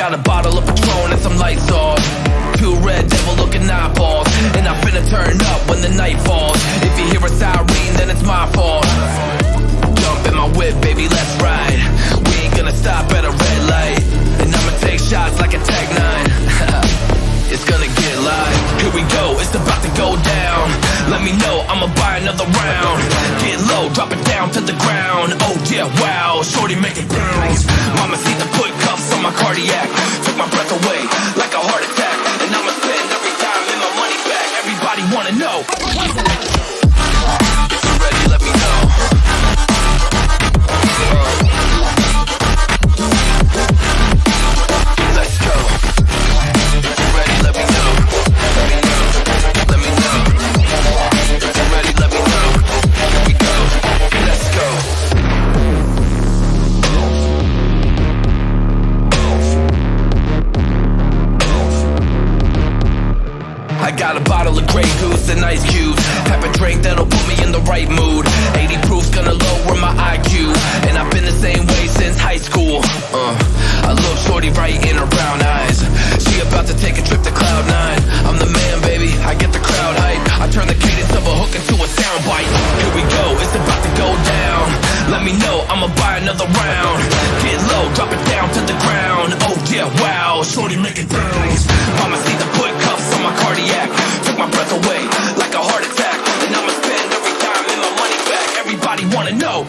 got a bottle of Patron and some lights off. Two red devil looking eyeballs, and I'm finna turn up when the night falls. If you hear a siren, then it's my fault. Jump in my whip, baby, let's ride. We ain't gonna stop at a red light, and I'ma take shots like a Tag 9. It's gonna get live. Here we go, it's about to go down. Let me know, I'ma buy another round. Get low, drop it down to the ground. Oh yeah, wow, shorty make it bounce. Mama see the put cuffs on my cardiac. Took my breath away like a heart attack. And I'ma spend every dime in my money back. Everybody wanna know. If you're ready, let me know. Let's go. If you're ready, let me know. Let me know. Let me know. If you're ready, let me know. Here we go. Let's go. I got a bottle of Grey Goose and ice cubes. Have a drink that'll put me in the right mood. 80 proof's gonna lower my IQ, and I've been the same way since high school. I look shorty right in her brown eyes. She about to take a trip to Cloud 9. I'm the man, baby, I get the crowd hype. I turn the cadence of a hook into a soundbite. Here we go, it's about to go down. Let me know, I'ma buy another round. Get low, drop it down to the ground. Oh yeah, wow, shorty make it bounce. Mama see the put cuffs on my cardiac. Took my breath away like a heart attack. And I'ma spend every dime in my money back. Everybody wanna know.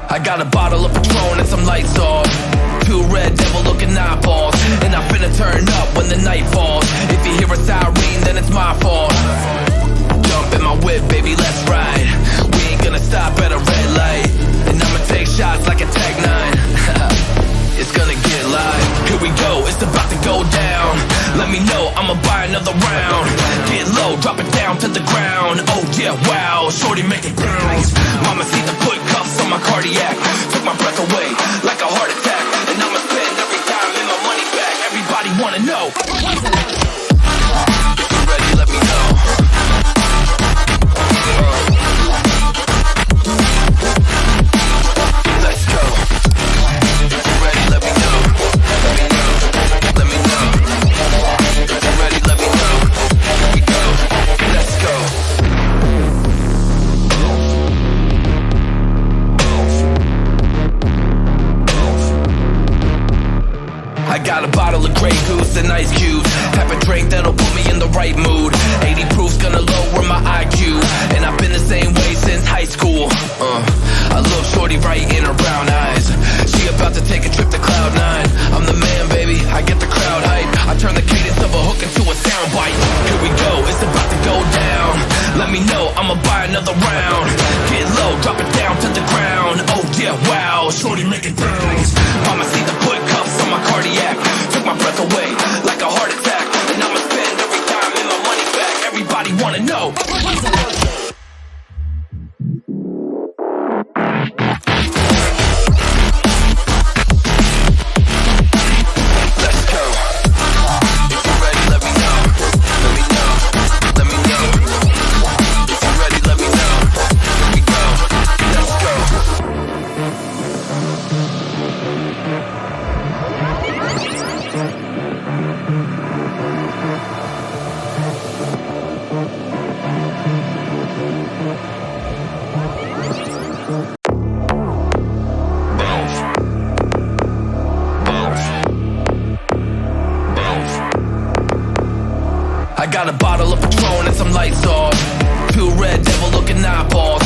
I got a bottle of Patron and some lights off. Two red devil looking eyeballs, and I'm finna turn up when the night falls. If you hear a siren, then it's my fault. Jump in my whip, baby, let's ride. We ain't gonna stop at a red light, and I'ma take shots like a Tag 9. It's gonna get live. Here we go, it's about to go down. Let me know, I'ma buy another round. Get low, drop it down to the ground. Oh yeah, wow, shorty make it bounce. Mama see the put cuffs on my cardiac. Took my breath away like a heart attack. And I'ma spend every dime in my money back. Everybody wanna know. If you're ready, let me know. Let's go. If you're ready, let me know. Let me know. Let me know. If you're ready, let me know. Here we go. Let's go. I got a bottle of Grey Goose and ice cubes. Have a drink that'll put me in the right mood. 80 proof's gonna lower my IQ, and I've been the same way since high school. I look shorty right in her brown eyes. She about to take a trip to Cloud 9. I'm the man, baby, I get the crowd hype. I turn the cadence of a hook into a soundbite. Here we go, it's about to go down. Let me know, I'ma buy another round. Get low, drop it down to the ground. Oh yeah, wow, shorty make it bounce. Mama see the put cuffs on my cardiac. Took my breath away like a heart attack. And I'ma spend every dime in my money back. Everybody wanna know. I got a bottle of Patron and some lights off. Two red devil looking eyeballs,